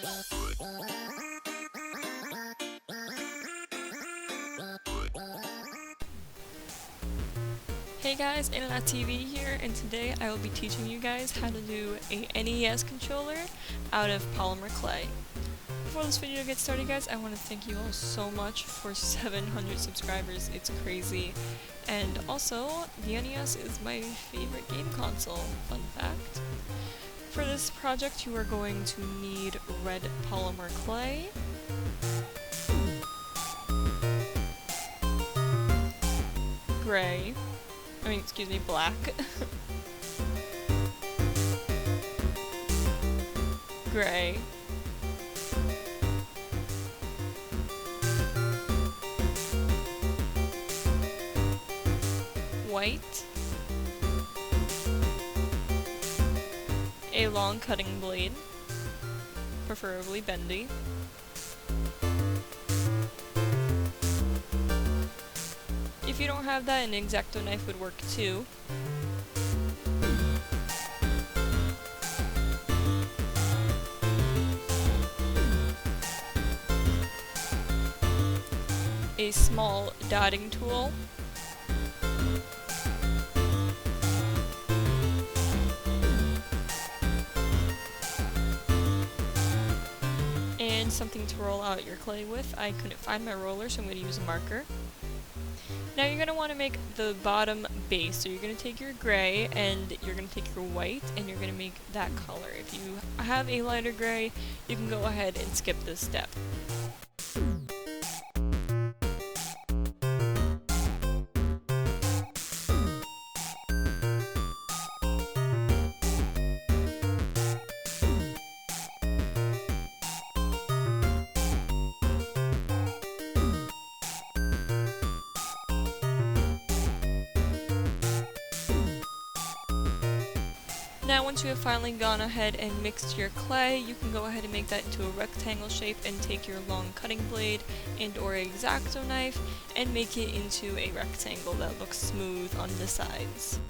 Hey guys, AnnaSimsTV here, and today I will be teaching you guys how to do a NES controller out of polymer clay. Before this video gets started guys, I want to thank you all so much for 700 subscribers, it's crazy. And also, the NES is my favorite game console, fun fact. For this project you are going to need red polymer clay, black, gray, white, a long cutting blade, preferably bendy, if you don't have that, an X-Acto knife would work too. A small dotting tool, and something to roll out your clay with. I couldn't find my roller, so I'm going to use a marker. Now you're going to want to make the bottom base, so you're going to take your gray and you're going to take your white and you're going to make that color. If you have a lighter gray, you can go ahead and skip this step. Now once you have finally gone ahead and mixed your clay, you can go ahead and make that into a rectangle shape and take your long cutting blade and or X-Acto knife and make it into a rectangle that looks smooth on the sides.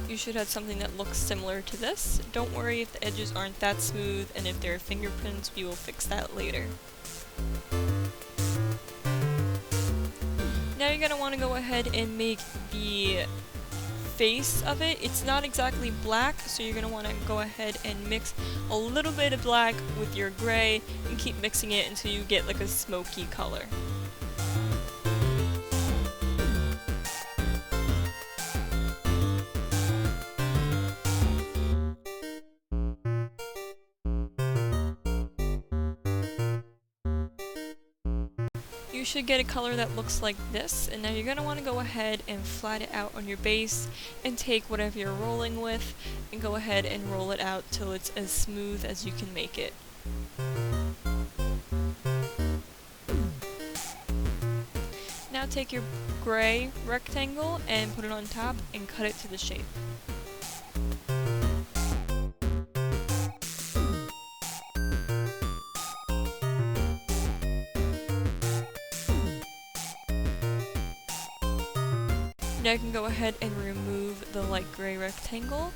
You should have something that looks similar to this. Don't worry if the edges aren't that smooth, and if there are fingerprints, we will fix that later. Now you're going to want to go ahead and make the face of it. It's not exactly black, so you're going to want to go ahead and mix a little bit of black with your gray and keep mixing it until you get like a smoky color. You should get a color that looks like this, and now you're going to want to go ahead and flat it out on your base and take whatever you're rolling with and go ahead and roll it out till it's as smooth as you can make it. Now take your gray rectangle and put it on top and cut it to the shape. Now you can go ahead and remove the light gray rectangle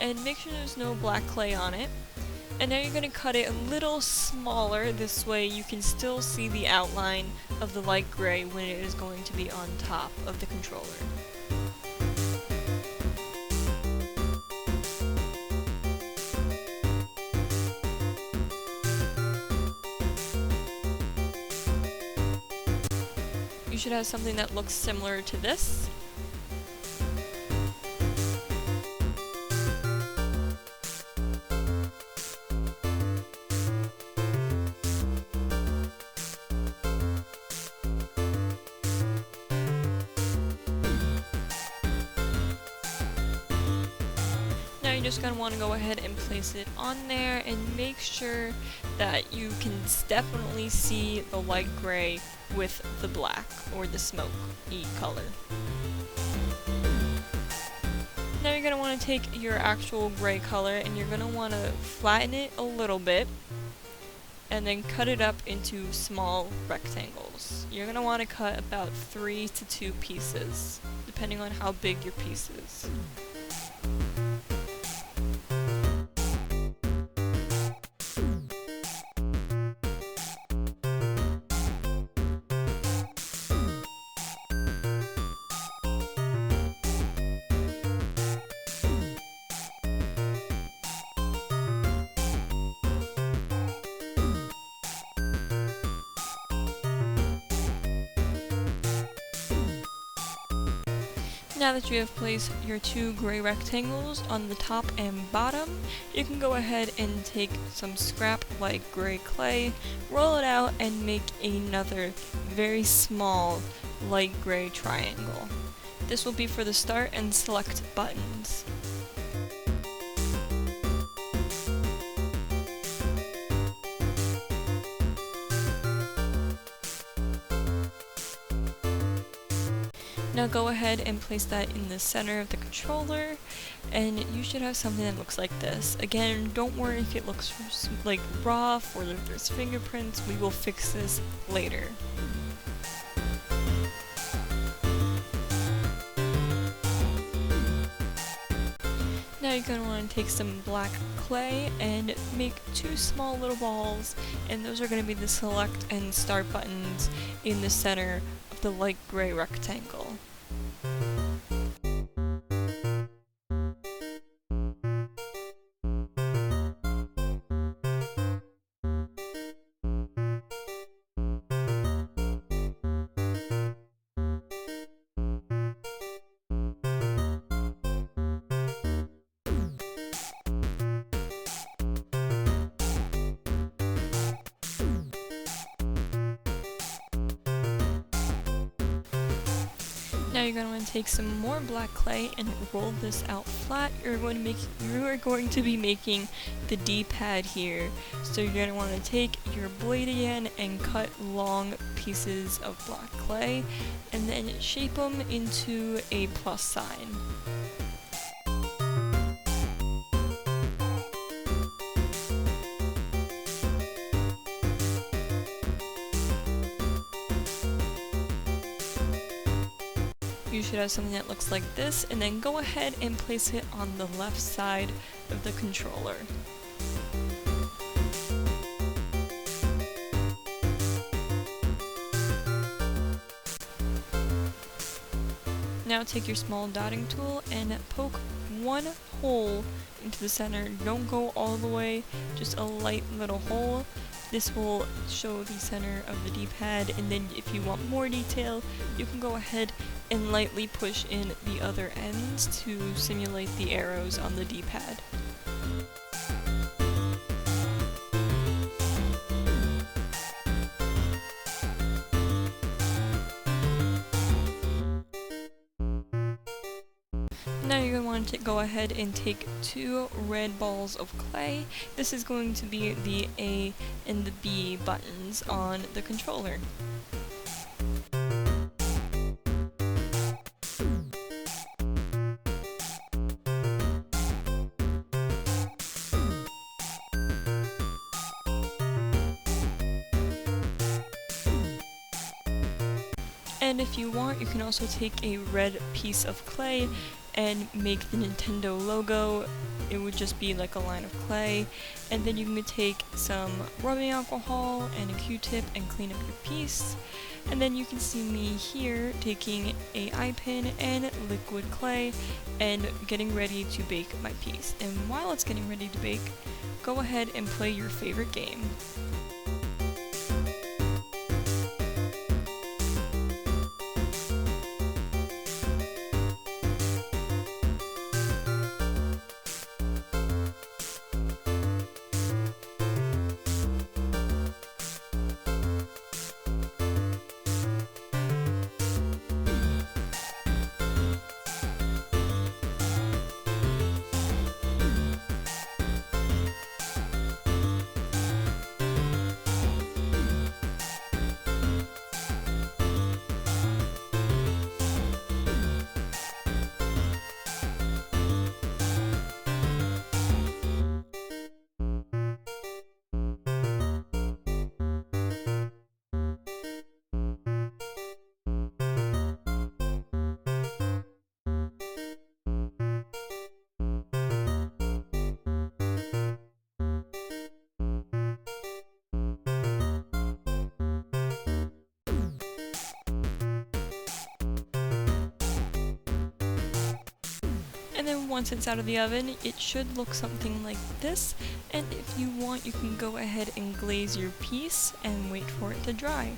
and make sure there's no black clay on it. And now you're going to cut it a little smaller, this way you can still see the outline of the light gray when it is going to be on top of the controller. You should have something that looks similar to this. Now you're just going to want to go ahead and place it on there and make sure that you can definitely see the light gray with the black or the smoky color. Now you're going to want to take your actual gray color and you're going to want to flatten it a little bit and then cut it up into small rectangles. You're going to want to cut about 3 to 2 pieces, depending on how big your piece is. Now that you have placed your 2 gray rectangles on the top and bottom, you can go ahead and take some scrap light gray clay, roll it out, and make another very small light gray triangle. This will be for the start and select buttons. Now go ahead and place that in the center of the controller, and you should have something that looks like this. Again, don't worry if it looks like rough or if there's fingerprints, we will fix this later. Now you're going to want to take some black clay and make 2 small little balls, and those are going to be the select and start buttons in the center of the light gray rectangle. Now you're going to want to take some more black clay and roll this out flat. You are going to be making the D-pad here. So you're going to want to take your blade again and cut long pieces of black clay and then shape them into a plus sign. You should have something that looks like this, and then go ahead and place it on the left side of the controller. Now take your small dotting tool and poke 1 hole into the center. Don't go all the way, just a light little hole. This will show the center of the D-pad, and then if you want more detail, you can go ahead and lightly push in the other ends to simulate the arrows on the D-pad. Now you're going to want to go ahead and take 2 red balls of clay. This is going to be the A and the B buttons on the controller. And if you want, you can also take a red piece of clay and make the Nintendo logo. It would just be like a line of clay, and then you can take some rubbing alcohol and a Q-tip and clean up your piece. And then you can see me here taking a eye pin and liquid clay and getting ready to bake my piece. And while it's getting ready to bake, go ahead and play your favorite game. And then once it's out of the oven, it should look something like this, and if you want, you can go ahead and glaze your piece and wait for it to dry.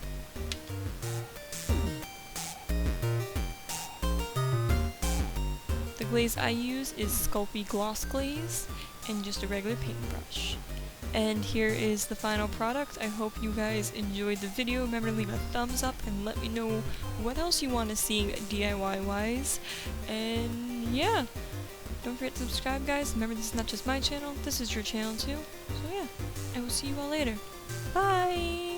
The glaze I use is Sculpey Gloss Glaze, and just a regular paintbrush. And here is the final product. I hope you guys enjoyed the video. Remember to leave a thumbs up and let me know what else you want to see DIY wise. And yeah, don't forget to subscribe, guys. Remember, this is not just my channel, this is your channel too. So yeah, I will see you all later. Bye!